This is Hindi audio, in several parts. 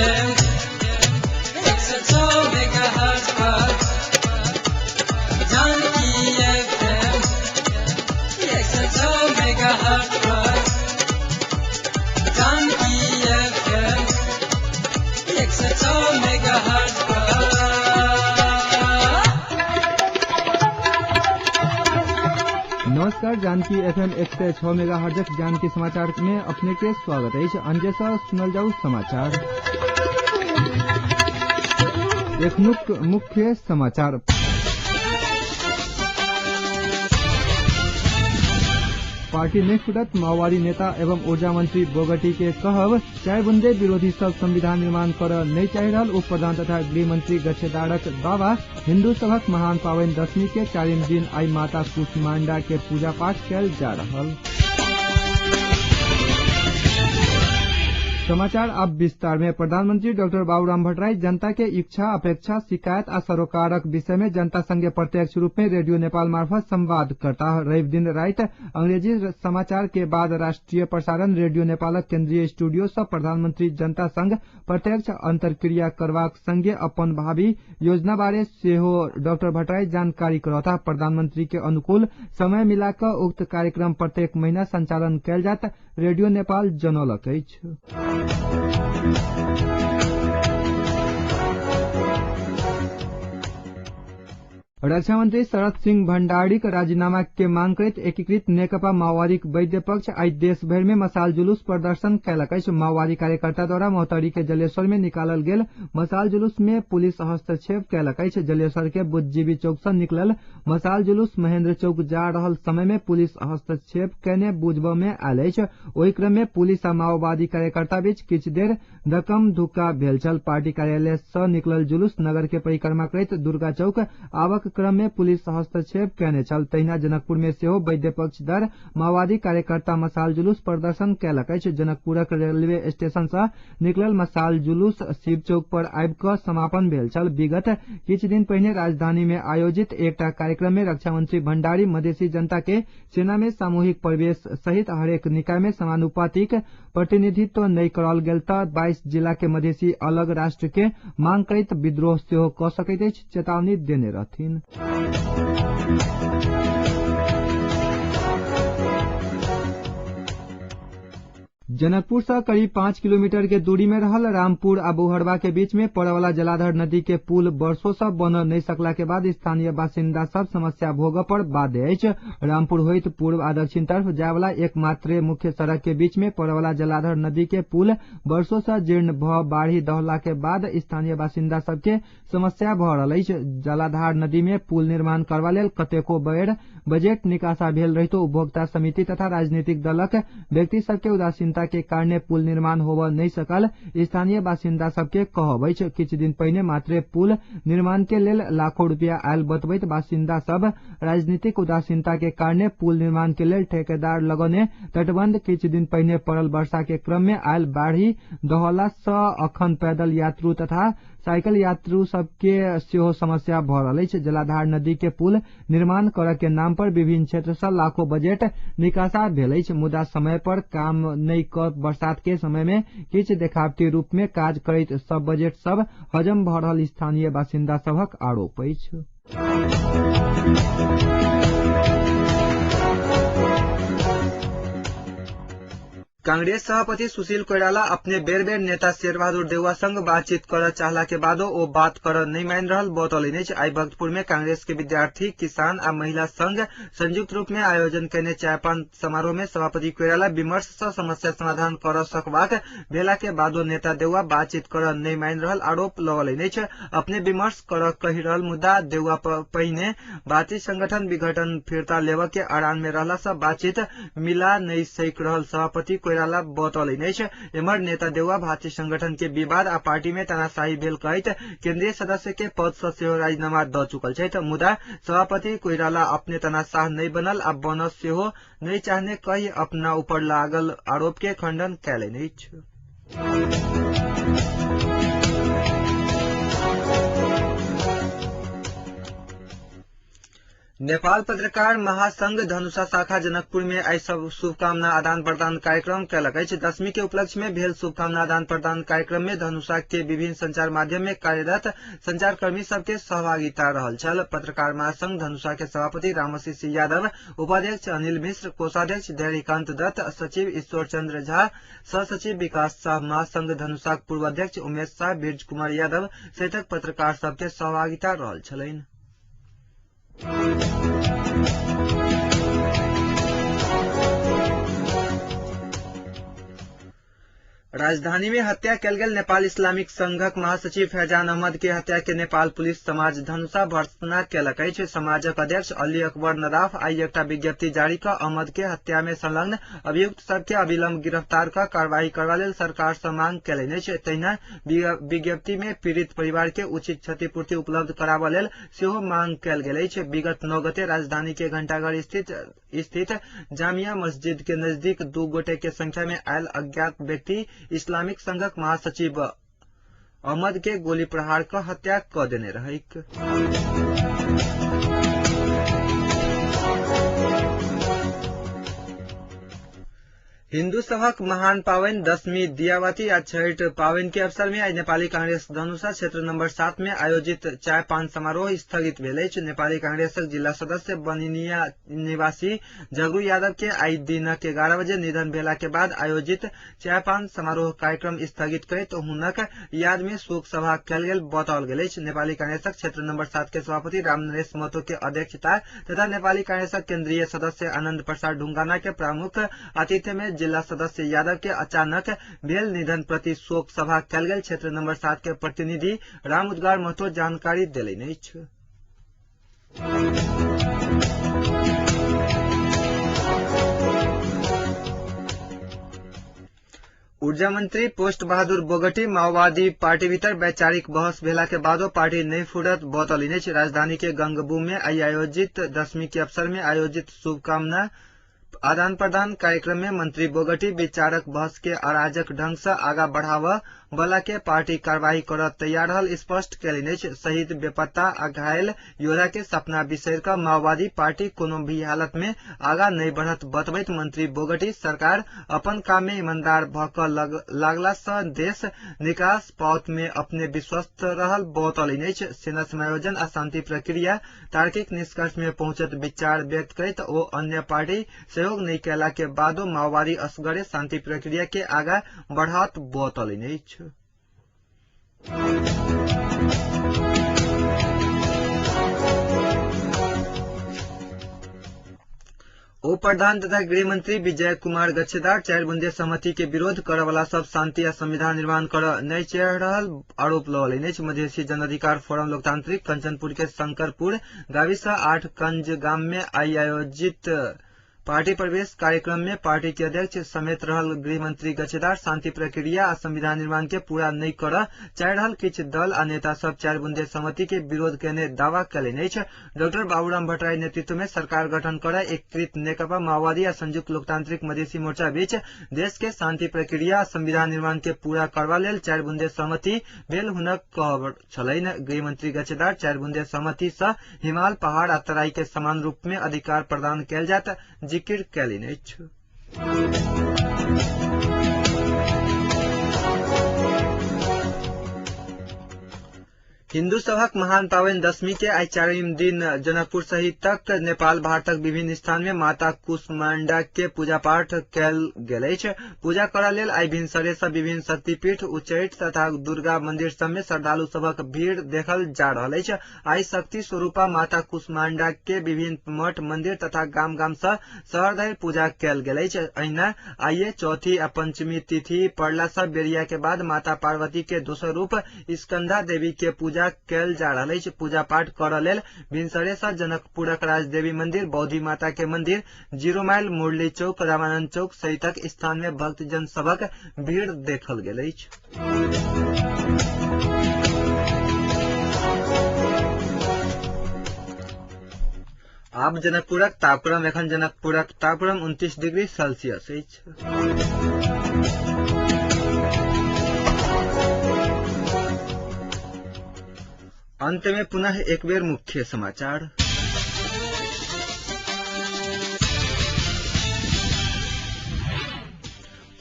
FM 106 मेगाहर्ट्ज पर जानकी FM 106 मेगाहर्ट्ज पर जानकी FM 106 मेगाहर्ट्ज पर। नमस्कार, जानकी एफएम 106 मेगाहर्ट्ज जानकी समाचार में अपने के स्वागत है। अंजे से सुनल जाऊ समाचार। एक मुख्य समाचार। पार्टी ने फुटत माओवादी नेता एवं ऊर्जा मंत्री बोगटी के कहब चाय बुंदे विरोधी सब संविधान निर्माण कर नहीं चाह रहा। उप प्रधान तथा गृह मंत्री गच्छेदारक बाबा हिन्दू सभक महान पावन दशमी के 4 दिन आई माता कुष्मांडा के पूजा पाठ कल जा रहा। समाचार अब विस्तार में। प्रधानमंत्री डॉक्टर बाबूराम भट्टराई जनता के इच्छा, अपेक्षा, शिकायत आ सरोकारक विषय में जनता संगे प्रत्यक्ष रूप में रेडियो नेपाल मार्फत संवाद करता। रवि दिन रात अंग्रेजी समाचार के बाद राष्ट्रीय प्रसारण रेडियो नेपालक केंद्रीय स्टूडियो से प्रधानमंत्री जनता संग प्रत्यक्ष अंतरक्रिया करवाक संगे अपन भावी योजना बारे सेहो डॉक्टर भट्टराई जानकारी करता। प्रधानमंत्री के अनुकूल समय मिलाकर उक्त कार्यक्रम प्रत्येक महीना संचालन कयल जात रेडियो नेपाल जनौलक अछि। रक्षा मंत्री शरद सिंह भण्डारीक राजीनामा के मांग करत एकीकृत नेकपा माओवादी वैद्य पक्ष आज देश भर में मसाल जुलूस प्रदर्शन कयलक अछि। माओवादी कार्यकर्ता द्वारा मोहतरी के जलेश्वर में निकालल गेल मसाल जुलूस में पुलिस हस्तक्षेप कयलक अछि। जलेश्वर के बुद्धिजीवी चौक से निकलल मसाल जुलूस महेंद्र चौक जा रहल समय में पुलिस हस्तक्षेप कयने बुझब में आयल अछि। ओहि क्रम में पुलिस आ माओवादी कार्यकर्ता बीच किछ देर धक्कम धुक्का भेल छल। पार्टी कार्यालय से निकलल जुलूस नगर के परिक्रमा करैत दुर्गा चौक आवक क्रम में पुलिस हस्तक्षेप कयने छल। तहिना जनकपुर में सेहो वैद्य पक्ष दर माओवादी कार्यकर्ता मसाल जुलूस प्रदर्शन कयलक अछि। जनकपुरक रेलवे स्टेशन से निकलल मसाल जुलूस शिव चौक पर आबि क समापन भेल छल। विगत किछ दिन पहिने राजधानी में आयोजित एकटा कार्यक्रम में रक्षा मंत्री भण्डारी मधेसी जनता के सेना में सामूहिक प्रवेश सहित हरेक निकाय में समानुपातिक प्रतिनिधित्व नहीं करल गेल त 22 जिला के मधेसी अलग राष्ट्र के मांग करैत विद्रोह सेहो क सकैत अछि चेतावनी देने रहथिन। जनकपुर से करीब 5 किलोमीटर के दूरी में रहल रामपुर आ बुहड़वा के बीच में पड़े वाला जलाधर नदी के पुल वर्षों से बन नहीं सकला के बाद स्थानीय बासिंदा सब समस्या भोग पर बाध्य अछि। रामपुर होइत पूर्व आ दक्षिण तरफ जाय वाला एकमात्र मुख्य सड़क के बीच में पड़े वाला जलाधर नदी के पुल वर्षों से जीर्ण भ बाढ़ी दहला के बाद स्थानीय बासिंदा सबके समस्या भ रहल अछि। जलाधार नदी में पुल निर्माण करबा लेल कतेको बेर बजट निकासा भेल रहितो उपभोक्ता समिति तथा राजनीतिक दलक व्यक्ति सबके उदासीनता के कारणे पुल निर्माण होब नहीं सकल स्थानीय बासिंदा सबके कहब अछि। किछ दिन पहिने मात्र पुल निर्माण के लेल लाखों रुपया आयल बतबैत बासिंदा सब राजनीतिक उदासीनता के कारणे पुल निर्माण के लेल ठेकेदार लगने तटबंध किछ दिन पहिने पड़ल वर्षा के क्रम में आयल बाढ़ी दहला से अखन पैदल यात्रु तथा साइकिल यात्रु सबके सेहो समस्या भ रहल अछि। जलाधार नदी के पुल निर्माण करय के नाम पर विभिन्न क्षेत्र से लाखों बजट निकासा भेल अछि, मुदा समय पर काम नहीं क बरसात के समय में किछ देखावटी रूप में काज करैत सब बजट सब हजम भ रहल स्थानीय बासिंदा सबक आरोप अछि। कांग्रेस सभापति सुशील कोइराला अपने बेर बेर नेता शेरबहादुर देउवा संग बातचीत कर चाहला के बादो ओ बात कर नहीं मान रहल बतौलनि अछि। आई भक्तपुर में कांग्रेस के विद्यार्थी, किसान आ महिला संघ संयुक्त रूप में आयोजन कयने चायपान समारोह में सभापति कोइराला विमर्श से समस्या समाधान कर सकबाक भेला के बादो नेता देउवा बातचीत कर नहीं मान रहल आरोप लगौलनि अछि। अपने विमर्श कर कहि रहल मुद्दा देउवा पहिने बातचीत संगठन विघटन फिरता लेव के अड़ान में रहला से बातचीत मिला नहीं सक रहल सभापति कोइराला बतौलनि अछि। एम्हर नेता देउवा भारतीय संगठन के विवाद आ पार्टी में तनाशाही भेल कहैत केंद्रीय सदस्य के पद से सेहो राजीनामा द चुकल छथि, मुदा सभापति कोइराला अपने तनाशाह नहीं बनल आ बन सेहो नहीं चाहने कही अपना ऊपर लागल आरोप के खंडन कयलनि अछि। नेपाल पत्रकार महासंघ धनुषा शाखा जनकपुर में आई सब शुभकामना आदान प्रदान कार्यक्रम कयलक अछि। 10वीं के उपलक्ष्य में भेल शुभकामना आदान प्रदान कार्यक्रम में धनुषा के विभिन्न संचार माध्यम में कार्यरत संचारकर्मी सबके सहभागिता रहल छल। पत्रकार महासंघ धनुषा के सभापति रामाशीष यादव, उपाध्यक्ष अनिल मिश्र, कोषाध्यक्ष धैर्यकांत दत्त, सचिव ईश्वर चंद्र झा, सहसचिव विकास शाह, महासंघ धनुषा पूर्व अध्यक्ष उमेश शाह, बीरज कुमार यादव सहित पत्रकार सबके सहभागिता रहल छलैन। राजधानी में हत्या कयल गेल नेपाल इस्लामिक संघक महासचिव फैजान अहमद के हत्या के नेपाल पुलिस समाज धनुषा भर्त्सना कयलक अछि। समाजक अध्यक्ष अली अकबर नदाफ आई एकटा विज्ञप्ति जारी क अहमद के हत्या में संलग्न अभियुक्त सबके अविलंब गिरफ्तार क कार्रवाई करबा लेल सरकार सँ मांग कयलनि अछि। तहिना विज्ञप्ति में पीड़ित परिवार के उचित क्षतिपूर्ति उपलब्ध कराबा लेल सेहो मांग कयल गेल अछि। विगत 9 गते राजधानी के घंटाघर स्थित जामिया मस्जिद के नजदीक 2 गोटे के संख्या में आयल अज्ञात व्यक्ति इस्लामिक संघक महासचिव अहमद के गोली प्रहार क हत्या क देने रहैक। हिन्दू सभक महान पावन 10वीं दियावती आ छठ पावन के अवसर में आज नेपाली कांग्रेस धनुषा क्षेत्र नंबर 7 में आयोजित चाय पान समारोह स्थगित भेल अछि। नेपाली कांग्रेसक जिला सदस्य बनिनिया निवासी जगरू यादव के आई दिनक 11 बजे निधन भेला के बाद आयोजित चाय पान समारोह कार्यक्रम स्थगित करैत हुनक याद में शोक सभा कयल गेल बताओल गेल अछि। नेपाली कांग्रेसक क्षेत्र नंबर 7 के सभापति रामनरेश महतो के अध्यक्षता तथा नेपाली कांग्रेसक केंद्रीय सदस्य आनंद प्रसाद ढुंगाना के प्रमुख आतिथ्य में जिला सदस्य यादव के अचानक भेल निधन प्रति शोक सभा कयल गेल। क्षेत्र नंबर 7 के प्रतिनिधि राम उद्गार महतो जानकारी देलनि अछि। ऊर्जा मंत्री पोस्ट बहादुर बोगटी माओवादी पार्टी भीतर वैचारिक बहस भेला के बादो पार्टी नहीं फुटत बतौलनि अछि। राजधानी के गंगबू में आई आयोजित 10वीं के अवसर में आयोजित शुभकामना आदान प्रदान कार्यक्रम में मंत्री बोगटी विचारक बहस के अराजक ढंग से आगा बढ़ावा वाला के पार्टी कार्रवाई कर तैयार रहल स्पष्ट कयलनि अछि। शहीद बेपत्ता आ घायल योद्धा के सपना बिसरि क माओवादी पार्टी कोनो भी हालत में आगा नहीं बढ़त बतबैत मंत्री बोगटी सरकार अपन काम में ईमानदार भ क लागला सँ देश निकास पथ में अपने विश्वस्त रहल बतौलनि अछि। सेना समायोजन आ शांति प्रक्रिया तार्किक निष्कर्ष में पहुंचत विचार व्यक्त करैत ओ अन्य पार्टी सहयोग नहीं कैला के बादो माओवादी असगरे शांति प्रक्रिया के आगा बढ़ात बतौलनि अछि। उप प्रधान तथा गृह मंत्री विजय कुमार गच्छेदार 4 बूंदे सहमति के विरोध करे वाला सब शांति आ संविधान निर्माण कर नहीं चाह रहल आरोप लगौलनि अछि। मधेसी जन अधिकार फोरम लोकतांत्रिक कंचनपुर के शंकरपुर गाविसा 8 कंज गाम में आई आयोजित पार्टी प्रवेश कार्यक्रम में पार्टी के अध्यक्ष समेत रहल गृह मंत्री गच्छेदार शांति प्रक्रिया आ संविधान निर्माण के पूरा नहीं कर चाह रहल किछ दल आ नेता सब 4 बूंदे सहमति के विरोध केने दावा कयलनि अछि। डॉक्टर बाबूराम भट्टराई नेतृत्व में सरकार गठन कर एकीकृत नेकपा माओवादी आ संयुक्त लोकतांत्रिक मधेसी मोर्चा बीच देश के शांति प्रक्रिया आ संविधान निर्माण के पूरा करबा लेल 4 बूंदे सहमति भेल हुनक कहब छलैन। गृह मंत्री गच्छेदार 4 बूंदे सहमति सँ हिमाल पहाड़ आ तराई के समान रूप में अधिकार प्रदान कयल जात जिक्र कयलनि अछि। हिन्दू सभक महान पावन 10वीं के आई 4वीं दिन जनकपुर सहित नेपाल भारतक विभिन्न स्थान में माता कुष्मांडा के पूजा पाठ कयल गेल अछि। पूजा करय लेल आई भिनसरे सँ विभिन्न शक्तिपीठ उच्चैठ तथा दुर्गा मंदिर सब में श्रद्धालु सभक भीड़ देखल जा रहल अछि। आई शक्ति स्वरूपा माता कुष्मांडा के विभिन्न मठ मंदिर तथा गाम गाम सँ शहर धरि पूजा कयल गेल अछि। अहिना आइए चौथी आ पंचमी तिथि पड़ला सँ बेरिया के बाद माता पार्वती के दोसर रूप स्कंधा देवी के पूजा कयल जा रहल अछि। पूजा पाठ करऽ लेल भिनसरे सँ जनकपुरक राजदेवी मंदिर, बौद्धि माता के मंदिर, 0 माइल, मुरली चौक, रामानंद चौक सहितक स्थान में भक्तजन सभक भीड़ देखल गेल अछि। आब जनकपुरक तापक्रम एखन जनकपुरक तापक्रम 29 डिग्री सेल्सियस अछि। अंत में पुनः एक बेर मुख्य समाचार।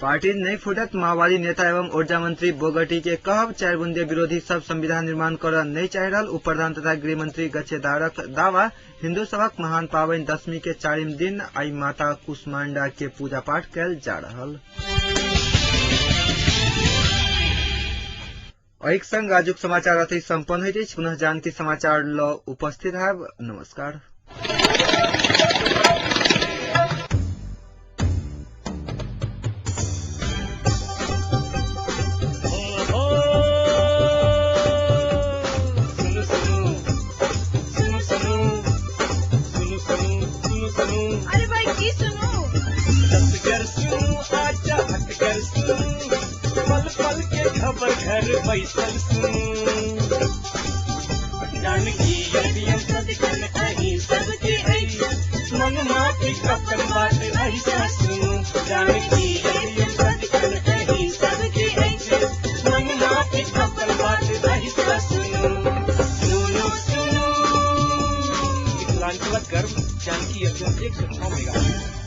पार्टी नहीं फुटत, माओवादी नेता एवं ऊर्जा मंत्री बोगटी के कहब 4 बूंदे विरोधी सब संविधान निर्माण कर नहीं चाह रहा। उप प्रधान तथा गृह मंत्री गच्छेदारक दावा। हिंदू सबक महान पावन दशमी के 4 दिन आई माता कुष्मांडा के पूजा पाठ कैल जा रहा। एक संग आजुक समाचार अथै संपन्न होइत अछि। पुनः जानकी समाचार ल उपस्थित है। नमस्कार। अरे भाई की सुनो, हटकर सुनो, आजा हटकर सुनो, पल पल के खबर घर बैसल सुनो। जानकी यदियम सदिखन अहि सबके ऐसा, मन माटी कपन बात ऐसा सुनो। जानकी यदियम सदिखन अहि सबके ऐसा, मन माटी कपन बात ऐसा सुनो। सुनो सुनो, मिथिलांचल गर्व जानकी FM 106 मेगाहर्ट्ज।